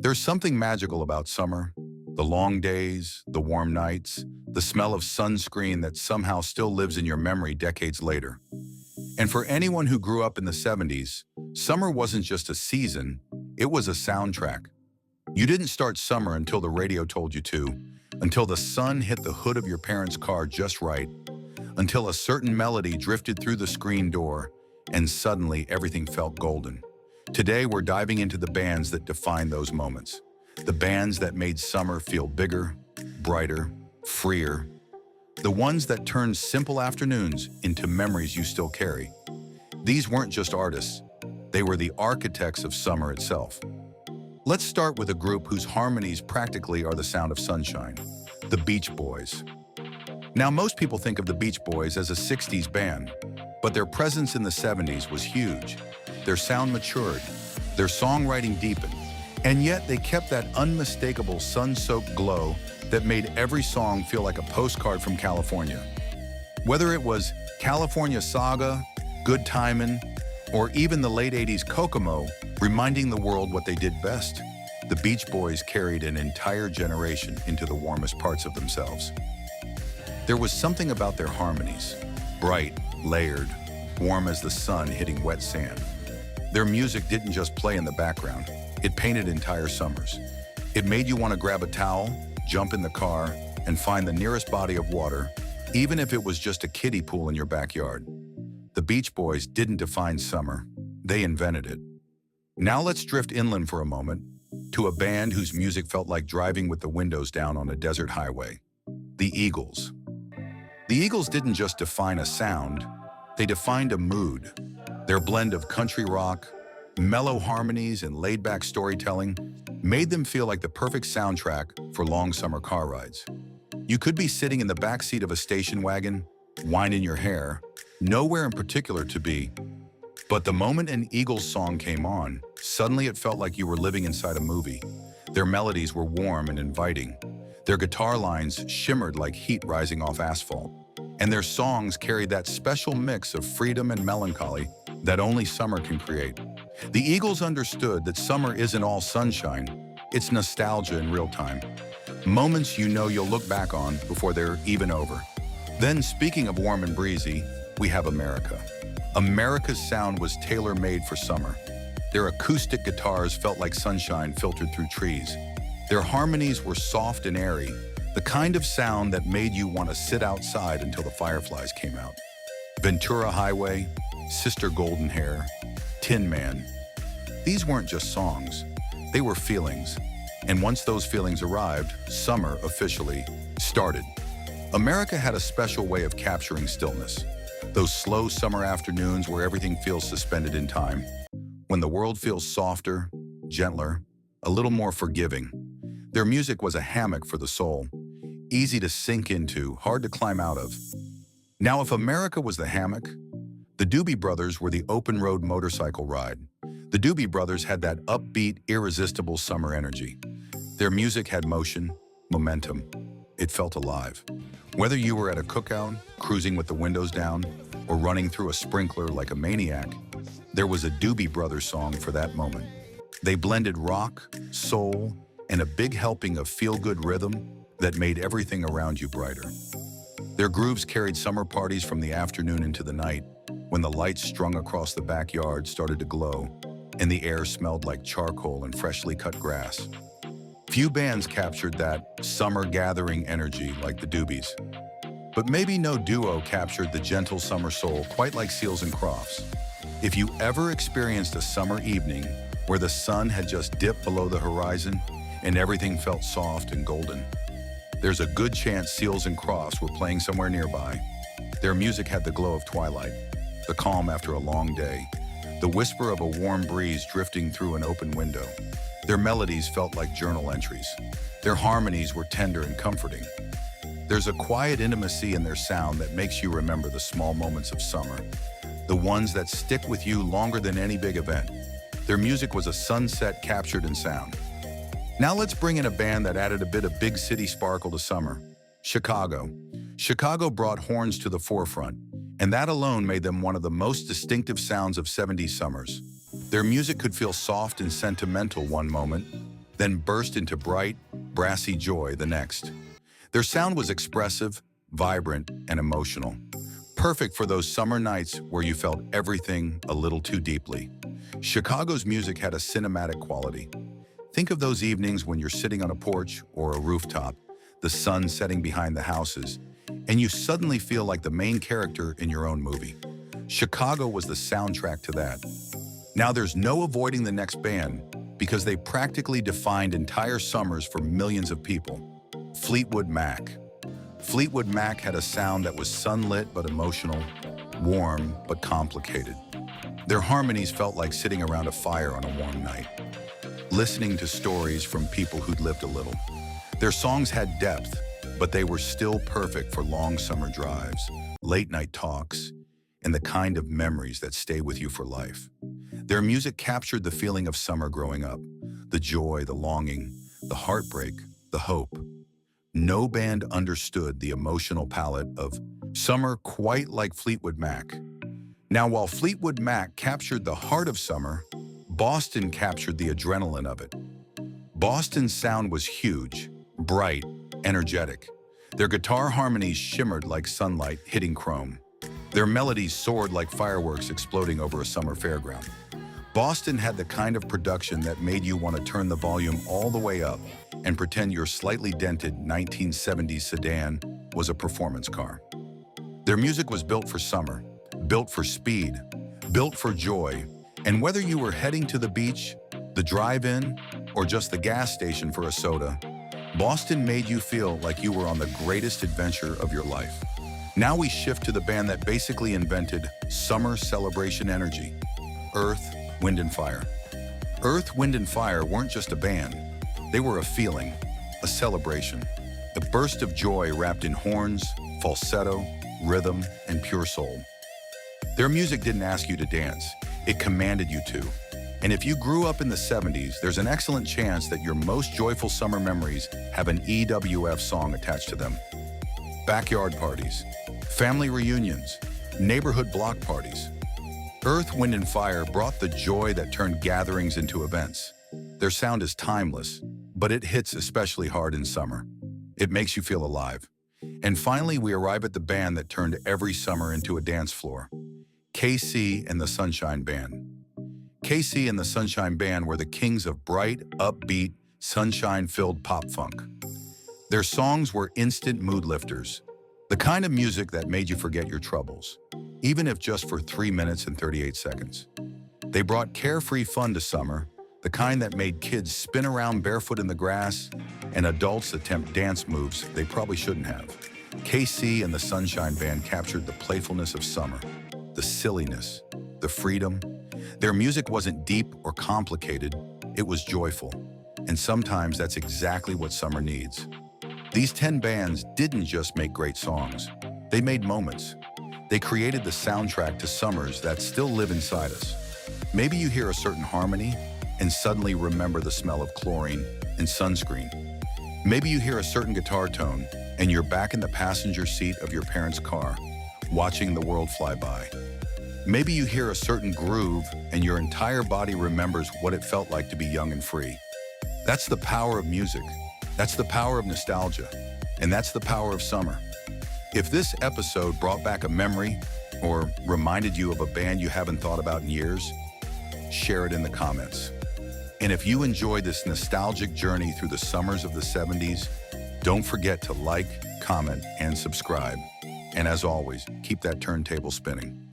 There's something magical about summer. The long days, the warm nights, the smell of sunscreen that somehow still lives in your memory decades later. And for anyone who grew up in the 70s, summer wasn't just a season, it was a soundtrack. You didn't start summer until the radio told you to, until the sun hit the hood of your parents' car just right, until a certain melody drifted through the screen door, and suddenly everything felt golden. Today, we're diving into the bands that define those moments. The bands that made summer feel bigger, brighter, freer. The ones that turned simple afternoons into memories you still carry. These weren't just artists. They were the architects of summer itself. Let's start with a group whose harmonies practically are the sound of sunshine, the Beach Boys. Now, most people think of the Beach Boys as a 60s band, but their presence in the 70s was huge. Their sound matured, their songwriting deepened, and yet they kept that unmistakable sun-soaked glow that made every song feel like a postcard from California. Whether it was California Saga, Good Timin', or even the late 80s Kokomo, reminding the world what they did best, the Beach Boys carried an entire generation into the warmest parts of themselves. There was something about their harmonies, bright, layered, warm as the sun hitting wet sand. Their music didn't just play in the background, it painted entire summers. It made you want to grab a towel, jump in the car, and find the nearest body of water, even if it was just a kiddie pool in your backyard. The Beach Boys didn't define summer, they invented it. Now let's drift inland for a moment, to a band whose music felt like driving with the windows down on a desert highway. The Eagles. The Eagles didn't just define a sound, they defined a mood. Their blend of country rock, mellow harmonies, and laid-back storytelling made them feel like the perfect soundtrack for long summer car rides. You could be sitting in the backseat of a station wagon, winding your hair, nowhere in particular to be, but the moment an Eagles song came on, suddenly it felt like you were living inside a movie. Their melodies were warm and inviting. Their guitar lines shimmered like heat rising off asphalt. And their songs carried that special mix of freedom and melancholy that only summer can create. The Eagles understood that summer isn't all sunshine, it's nostalgia in real time. Moments you know you'll look back on before they're even over. Then, speaking of warm and breezy, we have America. America's sound was tailor-made for summer. Their acoustic guitars felt like sunshine filtered through trees. Their harmonies were soft and airy, the kind of sound that made you want to sit outside until the fireflies came out. Ventura Highway, Sister Golden Hair, Tin Man. These weren't just songs, they were feelings. And once those feelings arrived, summer officially started. America had a special way of capturing stillness. Those slow summer afternoons where everything feels suspended in time. When the world feels softer, gentler, a little more forgiving. Their music was a hammock for the soul, easy to sink into, hard to climb out of. Now, if America was the hammock, the Doobie Brothers were the open-road motorcycle ride. The Doobie Brothers had that upbeat, irresistible summer energy. Their music had motion, momentum. It felt alive. Whether you were at a cookout, cruising with the windows down, or running through a sprinkler like a maniac, there was a Doobie Brothers song for that moment. They blended rock, soul, and a big helping of feel-good rhythm that made everything around you brighter. Their grooves carried summer parties from the afternoon into the night, when the lights strung across the backyard started to glow, and the air smelled like charcoal and freshly cut grass. Few bands captured that summer gathering energy like the Doobies. But maybe no duo captured the gentle summer soul quite like Seals and Crofts. If you ever experienced a summer evening where the sun had just dipped below the horizon and everything felt soft and golden, there's a good chance Seals and Crofts were playing somewhere nearby. Their music had the glow of twilight, the calm after a long day, the whisper of a warm breeze drifting through an open window. Their melodies felt like journal entries. Their harmonies were tender and comforting. There's a quiet intimacy in their sound that makes you remember the small moments of summer, the ones that stick with you longer than any big event. Their music was a sunset captured in sound. Now let's bring in a band that added a bit of big city sparkle to summer. Chicago. Chicago brought horns to the forefront, and that alone made them one of the most distinctive sounds of 70s summers. Their music could feel soft and sentimental one moment, then burst into bright, brassy joy the next. Their sound was expressive, vibrant, and emotional, perfect for those summer nights where you felt everything a little too deeply. Chicago's music had a cinematic quality. Think of those evenings when you're sitting on a porch or a rooftop, the sun setting behind the houses, and you suddenly feel like the main character in your own movie. Chicago was the soundtrack to that. Now there's no avoiding the next band because they practically defined entire summers for millions of people. Fleetwood Mac. Fleetwood Mac had a sound that was sunlit but emotional, warm but complicated. Their harmonies felt like sitting around a fire on a warm night, listening to stories from people who'd lived a little. Their songs had depth, but they were still perfect for long summer drives, late night talks, and the kind of memories that stay with you for life. Their music captured the feeling of summer growing up, the joy, the longing, the heartbreak, the hope. No band understood the emotional palette of summer quite like Fleetwood Mac. Now, while Fleetwood Mac captured the heart of summer, Boston captured the adrenaline of it. Boston's sound was huge, bright, energetic. Their guitar harmonies shimmered like sunlight hitting chrome. Their melodies soared like fireworks exploding over a summer fairground. Boston had the kind of production that made you want to turn the volume all the way up and pretend your slightly dented 1970s sedan was a performance car. Their music was built for summer, built for speed, built for joy, and whether you were heading to the beach, the drive-in, or just the gas station for a soda, Boston made you feel like you were on the greatest adventure of your life. Now we shift to the band that basically invented summer celebration energy, Earth, Wind and Fire. Earth, Wind and Fire weren't just a band. They were a feeling, a celebration, a burst of joy wrapped in horns, falsetto, rhythm, and pure soul. Their music didn't ask you to dance, it commanded you to. And if you grew up in the 70s, there's an excellent chance that your most joyful summer memories have an EWF song attached to them. Backyard parties, family reunions, neighborhood block parties. Earth, Wind and Fire brought the joy that turned gatherings into events. Their sound is timeless, but it hits especially hard in summer. It makes you feel alive. And finally, we arrive at the band that turned every summer into a dance floor. KC and the Sunshine Band. KC and the Sunshine Band were the kings of bright, upbeat, sunshine-filled pop funk. Their songs were instant mood lifters, the kind of music that made you forget your troubles, even if just for 3 minutes and 38 seconds. They brought carefree fun to summer, the kind that made kids spin around barefoot in the grass and adults attempt dance moves they probably shouldn't have. KC and the Sunshine Band captured the playfulness of summer, the silliness, the freedom. Their music wasn't deep or complicated, it was joyful. And sometimes that's exactly what summer needs. These 10 bands didn't just make great songs, they made moments. They created the soundtrack to summers that still live inside us. Maybe you hear a certain harmony and suddenly remember the smell of chlorine and sunscreen. Maybe you hear a certain guitar tone and you're back in the passenger seat of your parents' car, watching the world fly by. Maybe you hear a certain groove and your entire body remembers what it felt like to be young and free. That's the power of music. That's the power of nostalgia. And that's the power of summer. If this episode brought back a memory or reminded you of a band you haven't thought about in years, share it in the comments. And if you enjoyed this nostalgic journey through the summers of the 70s, don't forget to like, comment, and subscribe. And as always, keep that turntable spinning.